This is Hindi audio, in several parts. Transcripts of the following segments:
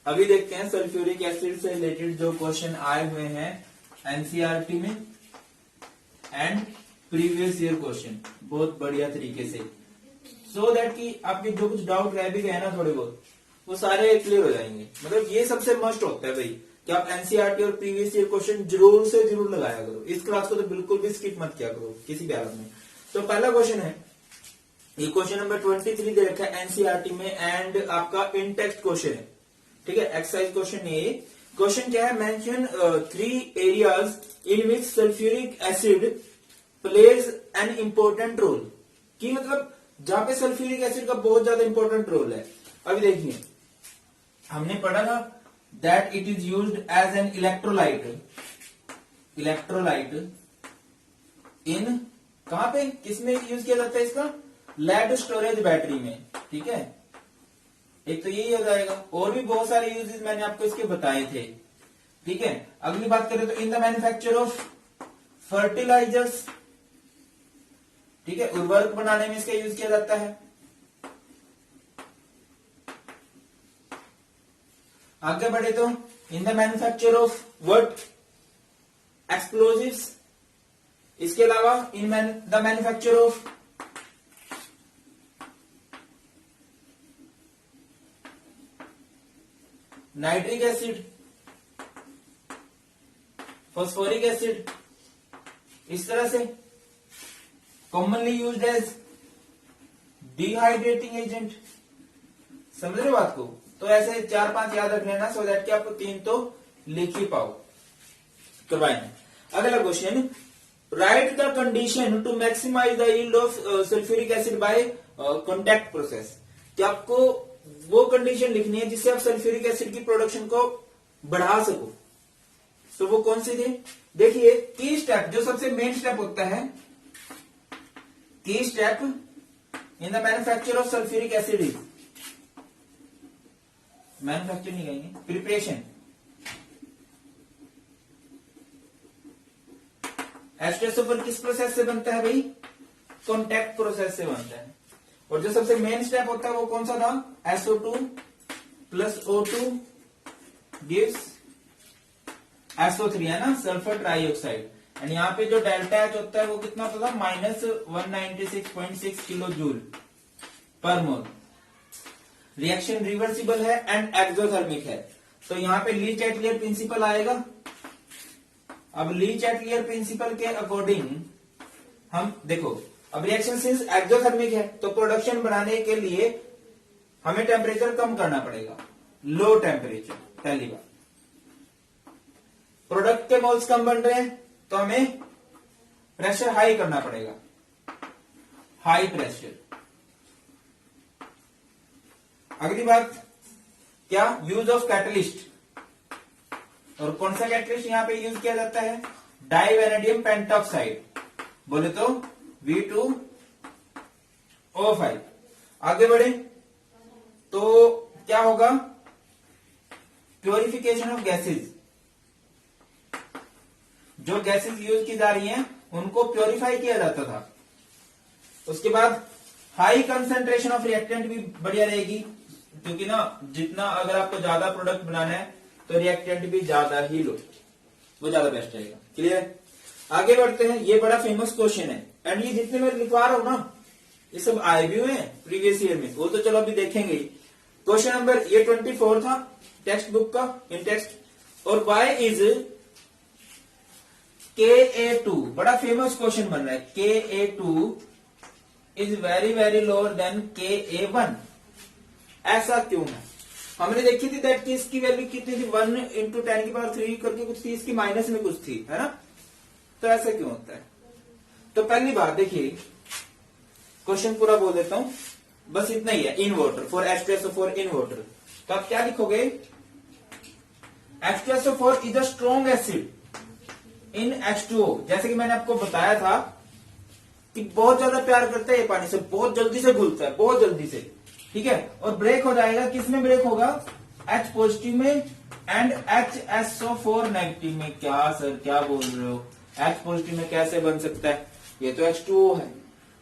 अभी देखते हैं सल्फ्यूरिक एसिड से रिलेटेड जो क्वेश्चन आए हुए हैं एनसीईआरटी में एंड प्रीवियस ईयर क्वेश्चन, बहुत बढ़िया तरीके से, सो दैट कि आपके जो कुछ डाउट रह भी गए ना थोड़े बहुत, वो सारे क्लियर हो जाएंगे। मतलब ये सबसे मस्ट होता है भाई कि आप एनसीईआरटी और प्रीवियस ईयर क्वेश्चन जरूर से जरूर लगाया करो। इस क्लास को तो बिल्कुल भी स्किप मत किया करो किसी भी हालत में। तो पहला क्वेश्चन है, ये क्वेश्चन नंबर 23 दे रखा है एनसीईआरटी में एंड आपका इन टेक्स्ट क्वेश्चन है, ठीक है, एक्सरसाइज क्वेश्चन ये। क्वेश्चन क्या है, mention 3 areas in which sulphuric acid plays an important role, कि मतलब जहां पे सल्फ्यूरिक एसिड का बहुत ज्यादा इंपॉर्टेंट रोल है। अभी देखिए हमने पढ़ा था that it is used as an electrolyte in, कहां पे किसमें यूज किया जाता है इसका, लेड स्टोरेज बैटरी में, ठीक है। एक तो यही हो जाएगा, और भी बहुत सारे यूजेस मैंने आपको इसके बताए थे, ठीक है। अगली बात करें तो in the manufacture of fertilisers, ठीक है, उर्वरक बनाने में इसका यूज किया जाता है। आगे बढ़े तो in the manufacture of what, explosives. इसके अलावा in the manufacture of nitric acid, phosphoric acid, इस तरह से commonly used as dehydrating agent. समझ रहे हो बात को? तो ऐसे 4-5 याद रख लेना सो दैट कि आपको 3 तो लिख ही पाओ। करवाएंगे अगला question, write the condition to maximize the yield of sulphuric acid by contact process. कि आपको वो कंडीशन लिखनी है जिससे आप सल्फ्यूरिक एसिड की प्रोडक्शन को बढ़ा सको। तो वो कौन सी थी? देखिए की स्टेप, जो सबसे मेन स्टेप होता है, की step in the manufacture of sulphuric acid is, manufacture नहीं कहेंगे, प्रिपरेशन। H2SO4 किस प्रोसेस से बनता है भाई? कॉन्टैक्ट प्रोसेस से बनता है। और जो सबसे मेन स्टेप होता है वो कौन सा था? SO2 plus O2 gives SO3, है ना, सल्फर ट्राइऑक्साइड। एंड यहाँ पे जो डेल्टा H होता है वो कितना होता था? -196.6 किलो जूल पर मोल। रिएक्शन रिवर्सिबल है एंड एक्सोथर्मिक है। तो यहाँ पे ली चैटलियर प्रिंसिपल आएगा। अब ली चैटलियर प्रिंसिपल के अकॉर्डिंग हम देखो, अब रिएक्शन सिंस एक्सोथर्मिक है तो प्रोडक्शन बढ़ाने के लिए हमें टेम्परेचर कम करना पड़ेगा, लो टेम्परेचर। पहली बात, प्रोडक्ट के मोल्स कम बन रहे हैं तो हमें प्रेशर हाई करना पड़ेगा, हाई प्रेशर। अगली बात क्या? Use of catalyst. और कौन सा कैटलिस्ट यहां पे यूज किया जाता है? डाइवेनेडियम पेंटॉक्साइड, बोले तो V2O5। आगे बढ़े तो क्या होगा? Purification of gases. जो गैसेस यूज की जा रही हैं उनको प्योरीफाई किया जाता था। उसके बाद हाई कंसेंट्रेशन ऑफ रिएक्टेंट भी बढ़िया रहेगी, क्योंकि ना जितना अगर आपको ज्यादा प्रोडक्ट बनाना है तो रिएक्टेंट भी ज्यादा ही लो, वो ज्यादा बेस्ट रहेगा। क्लियर? आगे बढ़ते हैं। ये बड़ा फेमस क्वेश्चन है एंड ये जितने मैं लिखवा रहा हूं ना ये सब आए भी हुए हैं प्रीवियस ईयर में, वो तो चलो अभी देखेंगे। क्वेश्चन नंबर ये 24 था टेक्स्ट बुक का, इन टेक्स्ट। और वाई इज Ka2, बड़ा फेमस क्वेश्चन बन रहा है। Ka2 is very very lower than Ka1। ऐसा क्यों है? हमने देखी थी दैट कि इसकी वैल्यू कितनी थी, 1 × 10³ करके कुछ थी, इसकी माइनस में कुछ थी, है ना। तो ऐसा क्यों होता है? तो पहली बात देखिए, क्वेश्चन पूरा बोल देता हूं, बस इतना ही है। In water for H2SO4 in water, तो आप क्या लिखोगे? H2SO4 is a strong acid in H2O। जैसे कि मैंने आपको बताया था कि बहुत ज्यादा प्यार करता है ये पानी से, बहुत जल्दी से घुलता है, बहुत जल्दी से, ठीक है। और ब्रेक हो जाएगा, किस में ब्रेक होगा? H पॉजिटिव में एंड HSO4 नेगेटिव में। क्या सर क्या बोल रहे हो? H पॉजिटिव में कैसे बन सकता है? ये तो H2O है।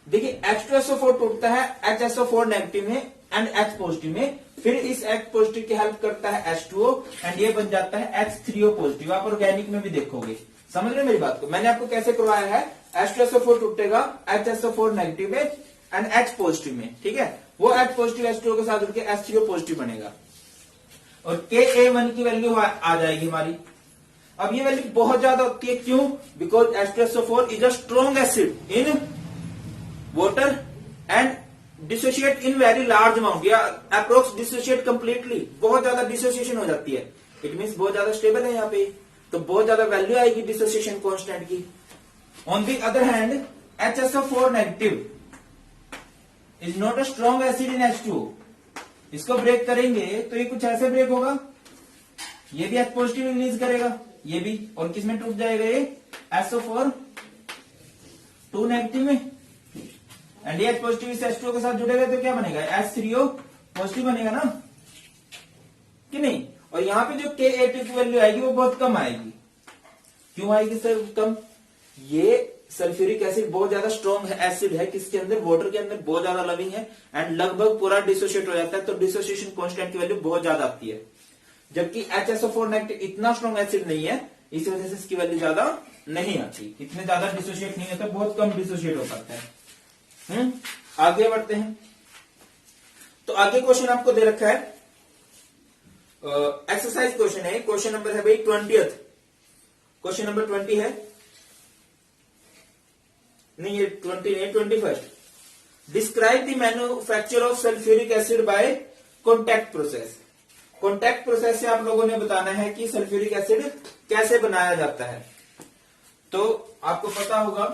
देखिए H2SO4 टूटता है HSO4 नेगेटिव में एंड H पॉजिटिव में, फिर इस H पॉजिटिव की हेल्प करता है H2O एंड ये बन जाता है H3O पॉजिटिव। आप ऑर्गेनिक में भी देखोगे। समझ रहे मेरी बात को? मैंने आपको कैसे करवाया है, H2SO4 टूटेगा HSO4 नेगेटिव में एंड H पॉजिटिव में, ठीक है। वो H पॉजिटिव H2O के साथ जुड़ के H3O पॉजिटिव बनेगा और Ka1 की वैल्यू आ जाएगी हमारी। अब ये वैल्यू बहुत ज्यादा होती है, क्यों? Because H2SO4 is a strong acid in water and dissociate in very large amount, या अप्रोक्स डिसोशिएट कंप्लीटली, बहुत ज्यादा डिसोसिएशन हो जाती है। इट मीन्स बहुत ज्यादा स्टेबल है यहाँ पे, तो बहुत ज्यादा वैल्यू आएगी डिसोसिएशन कांस्टेंट की। On the other hand HSO4 negative is not a strong acid in H2O। इसको ब्रेक करेंगे तो ये कुछ ऐसे ब्रेक होगा, ये भी H पॉजिटिव रिलीज करेगा, ये भी, और किसमें टूट जाएगा ये SO4 2 नेगेटिव में, एंड ये H पॉजिटिव इस H2O के साथ जुड़ेगा तो क्या बनेगा, H3O पॉजिटिव बनेगा ना, कि नहीं? और यहाँ पे जो Ka2 की वैल्यू आएगी वो बहुत कम आएगी। क्यों आएगी सर कम? ये सल्फ्यूरिक एसिड बहुत ज्यादा स्ट्रॉन्ग एसिड है, किसके अंदर, वाटर के अंदर बहुत ज्यादा लविंग है एंड लगभग पूरा डिसोशिएट हो जाता है, तो डिसोसिएशन कांस्टेंट की वैल्यू बहुत ज्यादा आती है। जबकि HSO4 नेगेटिव इतना स्ट्रॉन्ग एसिड नहीं है, इस वजह से इसकी वैल्यू ज्यादा नहीं आती, इतने ज्यादा डिसोशिएट नहीं होता, बहुत कम डिसोशिएट हो सकता है। आगे बढ़ते हैं। तो आगे क्वेश्चन आपको दे रखा है, एक्सरसाइज क्वेश्चन है, क्वेश्चन नंबर है भाई 20th, क्वेश्चन नंबर 20 है, नहीं ये 20 नहीं 21st। Describe the manufacture of sulphuric acid by contact process. Contact process से आप लोगों ने बताना है कि सल्फ्यूरिक एसिड कैसे बनाया जाता है। तो आपको पता होगा,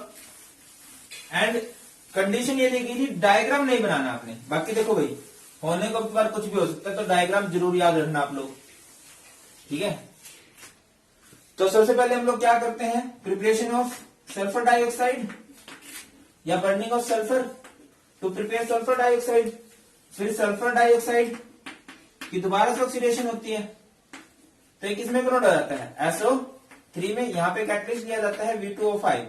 एंड कंडीशन ये देखी थी, डायग्राम नहीं बनाना आपने। बाकी देखो भाई, होने को बार कुछ भी हो सकता है, तो डायग्राम जरूर याद रखना आप लोग, ठीक है। तो सबसे पहले हम लोग क्या करते हैं, प्रिपरेशन ऑफ सल्फर डाइऑक्साइड या burning of sulphur to prepare sulphur dioxide. फिर सल्फर डाइऑक्साइड की दोबारा से ऑक्सीडेशन होती है, तो ये किसमें कन्वर्ट हो जाता है, SO3 में। यहां पे कैटलिस्ट लिया जाता है V2O5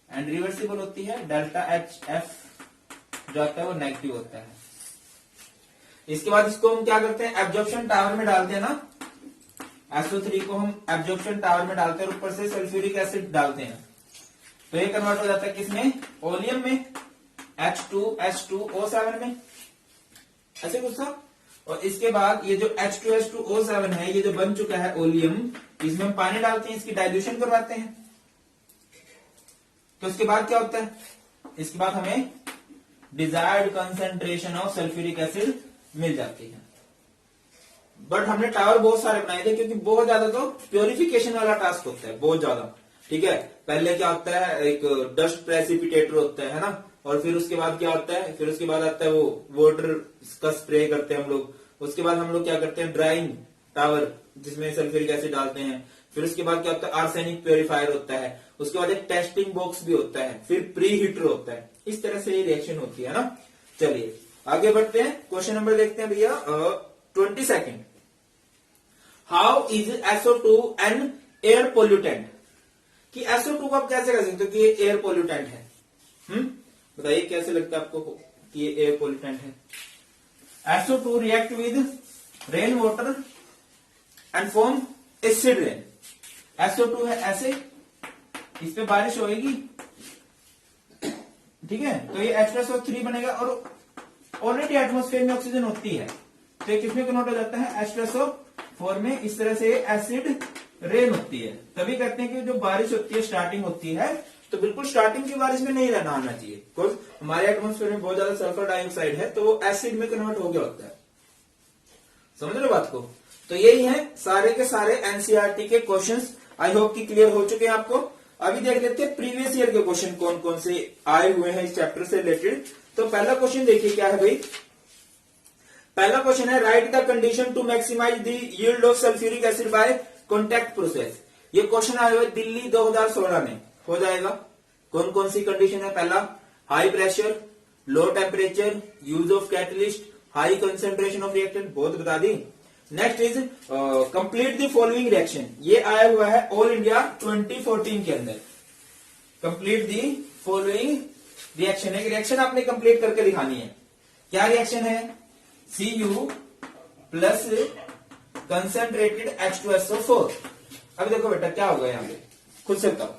एंड रिवर्सिबल होती है, डेल्टा HF जो आता है वो नेगेटिव होता है। इसके बाद इसको हम क्या करते हैं, एब्जॉर्प्शन टावर में डालते हैं ना, SO3 को हम एब्जॉर्प्शन टावर में डालते हैं और ऊपर से सल्फ्यूरिक एसिड डालते हैं, तो ये कन्वर्ट हो जाता है किसमें, ओलियम में, H2H2O7 में, ऐसे कुछ था। और इसके बाद ये जो H2H2O7 है, ये जो बन चुका है ओलियम, इसमें हम पानी डालते हैं, इसकी डाइल्यूशन करवाते हैं। तो इसके बाद क्या होता है, इसके बाद हमें desired concentration of sulphuric acid मिल जाती है। बट हमने टावर बहुत सारे बनाए थे, क्योंकि बहुत ज्यादा तो प्योरिफिकेशन वाला टास्क होता है, बहुत ज्यादा, ठीक है। पहले क्या होता है, एक डस्ट प्रेसिपिटेटर होता है ना, और फिर उसके बाद क्या होता है, फिर उसके बाद आता है वो वाटर का स्प्रे करते हैं हम लोग। उसके बाद हम लोग क्या करते हैं, ड्राइंग टावर जिसमें सल्फ्यूरिक एसिड डालते हैं। फिर उसके बाद क्या होता है, आर्सेनिक प्योरीफायर होता है। उसके बाद एक टेस्टिंग बॉक्स भी होता है, फिर प्री हीटर होता है। इस तरह से ये रिएक्शन होती है ना। चलिए आगे बढ़ते हैं, क्वेश्चन नंबर देखते हैं भैया 22। How is SO2 an air pollutant. कि SO2 को आप कैसे कह सकते हो कि ये एयर पोल्यूटेंट है, बताइए कैसे लगता है आपको कि ये एयर पोल्यूटेंट है। SO2 react with rain water and form acid rain. SO2 है ऐसे, इस पे बारिश होगी, ठीक है, तो ये H2SO3 बनेगा, और ऑलरेडी एटमॉस्फेयर में ऑक्सीजन होती है, तो ये किसमें कन्वर्ट हो जाता है, H2SO4 में। इस तरह से एसिड रेन होती है। तभी कहते हैं कि जो बारिश होती है, स्टार्टिंग होती है, तो बिल्कुल स्टार्टिंग की बारिश में नहीं रहना आना चाहिए, बिकॉज हमारे एटमॉस्फेयर में बहुत ज्यादा सल्फर डाइऑक्साइड है, तो वो एसिड में कन्वर्ट हो गया होता है। समझ लो बात को। तो यही है सारे के सारे एनसीईआरटी के क्वेश्चंस। आई होप कि क्लियर हो चुके हैं आपको। अभी देख लेते हैं प्रीवियस ईयर के क्वेश्चन कौन कौन से आए हुए हैं इस चैप्टर से रिलेटेड। तो पहला क्वेश्चन देखिए क्या है भाई। पहला क्वेश्चन है, write the condition to maximize the yield of sulphuric acid by contact process. ये क्वेश्चन आए हुए दिल्ली 2016 में। हो जाएगा, कौन कौन सी कंडीशन है। पहला, high pressure, low temperature, use of catalyst, high concentration of reactant, बहुत बता दी। Next is complete the following reaction. ये आया हुआ है ऑल इंडिया 2014 के अंदर। कंप्लीट द फॉलोइंग रिएक्शन, एक रिएक्शन आपने कंप्लीट करके दिखानी है। क्या रिएक्शन है, Cu प्लस कंसंट्रेटेड H2SO4। अभी देखो बेटा क्या होगा यहाँ पे, खुद से बताओ।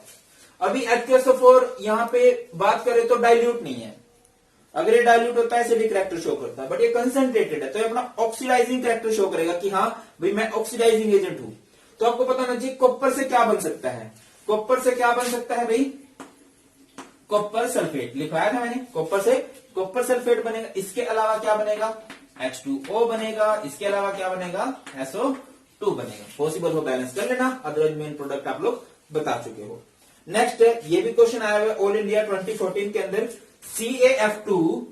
अभी H2SO4 यहाँ पे बात करें तो डाइल्यूट नहीं है, अगर ये डाइल्यूट होता है एसिडिक कैरेक्टर शो करता है, बट ये कंसंट्रेटेड है तो ये अपना ऑक्सीडाइजिंग कैरेक्टर शो करेगा कि हाँ भाई मैं ऑक्सीडाइजिंग एजेंट हूं। तो आपको पता होना चाहिए कॉपर से क्या बन सकता है, कॉपर से क्या बन सकता है भाई, कॉपर सल्फेट लिखवाया था मैंने, कॉपर से कॉपर सल्फेट बनेगा। इसके अलावा क्या बनेगा, H2O बनेगा, इसके अलावा क्या बनेगा, SO2 बनेगा। पॉसिबल हो बैलेंस कर लेना, अदरवाइज मेन प्रोडक्ट आप लोग बता चुके हो। नेक्स्ट ये भी क्वेश्चन आया हुआ है ऑल इंडिया 2014 के अंदर, CaF2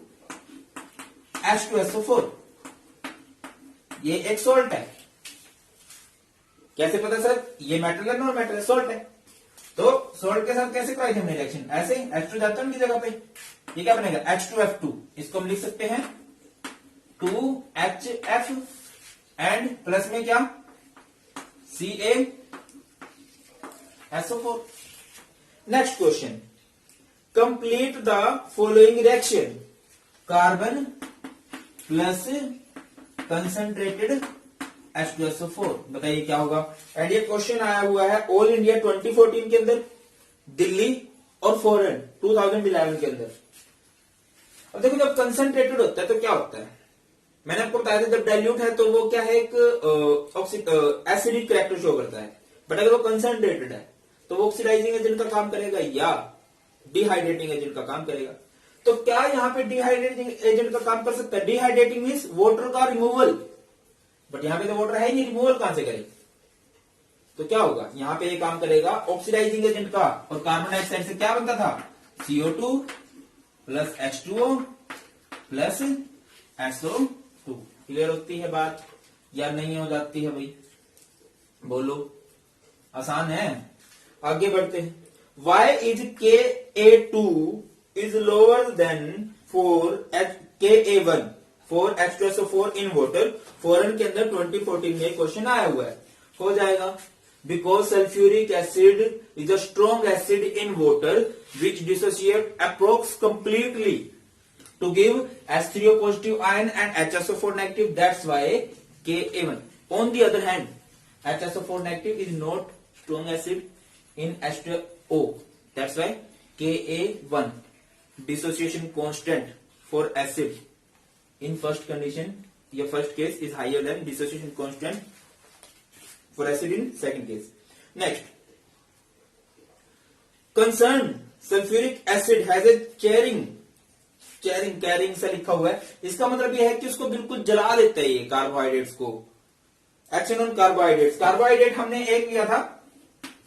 H2SO4, ये एक सॉल्ट है। कैसे पता सर, ये मेटल है, नॉन मेटल है, सॉल्ट है। तो सॉल्ट के साथ कैसे कराई थी हमने रिएक्शन, ऐसे H2 जाता है उनकी जगह पे, ये क्या बनेगा H2F2, इसको हम लिख सकते हैं 2HF एंड प्लस में क्या CaSO4। Next question, complete the following reaction, carbon plus concentrated H2SO4, बताइए क्या होगा। एंड ये क्वेश्चन आया हुआ है ऑल इंडिया 2014 के अंदर, दिल्ली और फॉरेन 2011 के अंदर। अब देखो जब कंसंट्रेटेड होता है तो क्या होता है, मैंने आपको बताया था जब डाइल्यूट है तो वो क्या है, एक एसिडिक कैरेक्टर शो करता है, बट अगर वो कंसंट्रेटेड है तो वो ऑक्सीडाइजिंग एजेंट का काम करेगा या डिहाइड्रेटिंग एजेंट का काम करेगा। तो क्या यहाँ पे डिहाइड्रेटिंग एजेंट का काम कर सकता है, डिहाइड्रेटिंग मीन्स वाटर का रिमूवल, बट यहाँ पे तो वाटर है ही नहीं, रिमूवल कहां से करे। तो क्या होगा, यहाँ पे ये काम करेगा ऑक्सीडाइजिंग एजेंट का, और कार्बन डाइऑक्साइड से क्या बनता था, CO2 plus H2O plus SO2। Clear होती है बात या नहीं हो जाती है भाई, बोलो, आसान है। आगे बढ़ते हैं, Why is Ka2 is lower than 4Ka1 4 H2SO4 in water। Foreign के अंदर 2014 में क्वेश्चन आया हुआ है, हो जाएगा because sulphuric acid is a strong acid in water which dissociate approx completely to give H3O positive ion and HSO4 negative, that's why Ka1। on the other hand HSO4 negative is not strong acid in H2O, that's why Ka1 dissociation constant for acid in first condition, your first case is higher than dissociation constant for acid in second case। Next, concerned sulfuric acid has a carrying से लिखा हुआ है, इसका मतलब यह है कि उसको बिल्कुल जला देता है ये कार्बोहाइड्रेट्स को। एक्शन ऑन कार्बोहाइड्रेट्स, कार्बोहाइड्रेट हमने एक लिया था,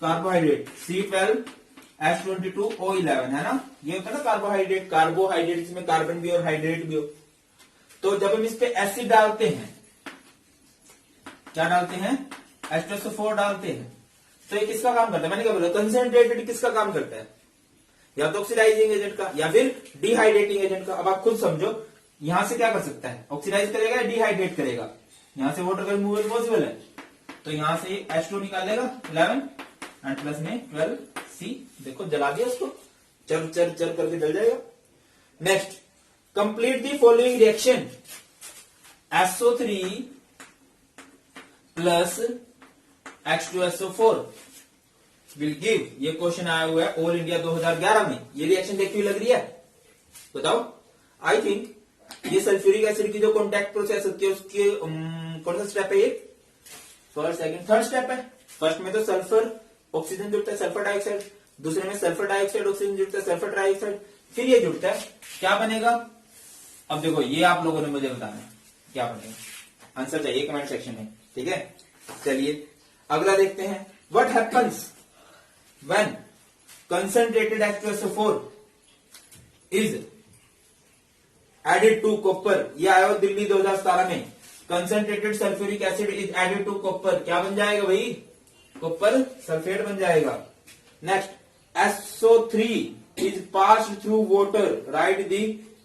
कार्बोहाइड्रेट C12H22O11 है ना, ये होता है ना कार्बोहाइड्रेट, कार्बोहाइड्रेट इसमें कार्बन भी और हाइड्रेट भी हो। तो जब हम इस पे एसिड डालते हैं, क्या डालते हैं, H2SO4 डालते हैं, तो ये किसका काम करता है, मैंने क्या बोला, कंसंट्रेटेड किसका काम करता है, या तो ऑक्सीडाइजिंग एजेंट का या फिर डिहाइड्रेटिंग एजेंट का। अब आप खुद समझो, यहां से क्या कर सकता है, ऑक्सीडाइज करेगा या डिहाइड्रेट करेगा, यहां से वाटर का रिमूवल पॉसिबल है, तो यहां से H2 निकालेगा 11 एंड प्लस में 12C, देखो जला दिया उसको, चर चर चर करके जल जाएगा। Next, complete the following reaction, SO3 plus H2SO4 will give, ये क्वेश्चन आया हुआ है ऑल इंडिया 2011 में। ये रिएक्शन देखी हुई लग रही है, बताओ। आई थिंक ये सल्फ्यूरिक एसिड की जो कॉन्टैक्ट प्रोसेस होती है उसके कौन सा स्टेप है ये, फर्स्ट सेकंड थर्ड स्टेप है। फर्स्ट में तो सल्फर ऑक्सीजन जुड़ता है, सल्फर डाइऑक्साइड, दूसरे में सल्फर डाइऑक्साइड ऑक्सीजन जुड़ता है, सल्फर डाइऑक्साइड, फिर ये जुड़ता है, क्या बनेगा। अब देखो ये आप लोगों ने मुझे बताना है क्या बनेगा, आंसर चाहिए कमेंट सेक्शन में, ठीक है। चलिए अगला देखते हैं, what happens when concentrated H2SO4 is added to copper। ये आया हो दिल्ली 2017 में, concentrated sulfuric acid is added to copper, क्या बन जाएगा भाई, कॉपर सल्फेट बन जाएगा। Next, SO3 is passed through water, write the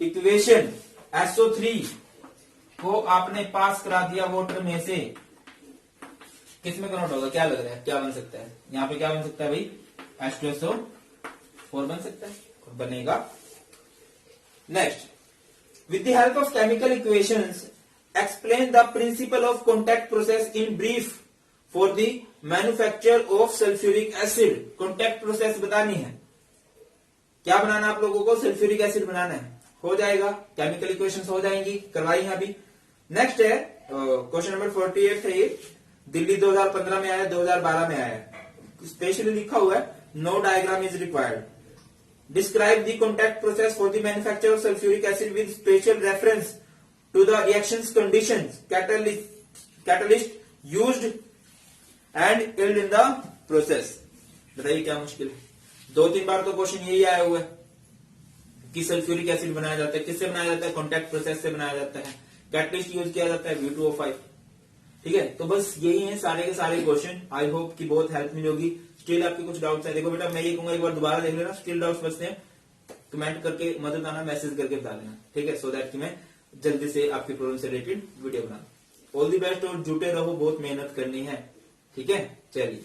equation। SO3 को आपने पास करा दिया वाटर में से, किस में कन्वर्ट होगा, क्या लग रहा है, क्या बन सकता है, यहाँ पे क्या बन सकता है भाई, H2SO4 बन सकता है, और बनेगा। Next, with the help of chemical equations explain the principle of contact process in brief for the manufacture of sulphuric acid. Contact process बतानी है, क्या बनाना आप लोगों को, सल्फ्यूरिक एसिड बनाना है, हो जाएगा, केमिकल इक्वेशंस हो जाएंगी, करवाई है अभी। नेक्स्ट है क्वेश्चन नंबर 48 है, ये दिल्ली 2015 में आया, 2012 में आया, स्पेशली लिखा हुआ है no diagram is required. Describe the contact process for the manufacture of sulphuric acid with special reference to the reactions conditions catalyst used and yield in the process. बताइए क्या मुश्किल है, 2-3 बार तो क्वेश्चन यही आया हुआ है कि सल्फ्यूरिक एसिड बनाया जाता है, किससे बनाया जाता है, कॉन्टैक्ट प्रोसेस से बनाया जाता है, कैटलिस्ट यूज किया जाता है V2O5। ठीक है, तो बस यही है सारे के सारे क्वेश्चन। आई होप कि बहुत हेल्प मिलेगी। स्टिल आपके कुछ डाउट्स है, देखो बेटा मैं ये कहूंगा एक बार दोबारा देख लेना, स्टिल डाउट्स बचते हैं कमेंट करके मदद आना, मैसेज करके बता देना, ठीक है, सो दैट कि मैं जल्दी से आपकी प्रॉब्लम से रिलेटेड वीडियो बना। ऑल दी बेस्ट और जुटे रहो, बहुत मेहनत करनी है, ठीक है, चलिए।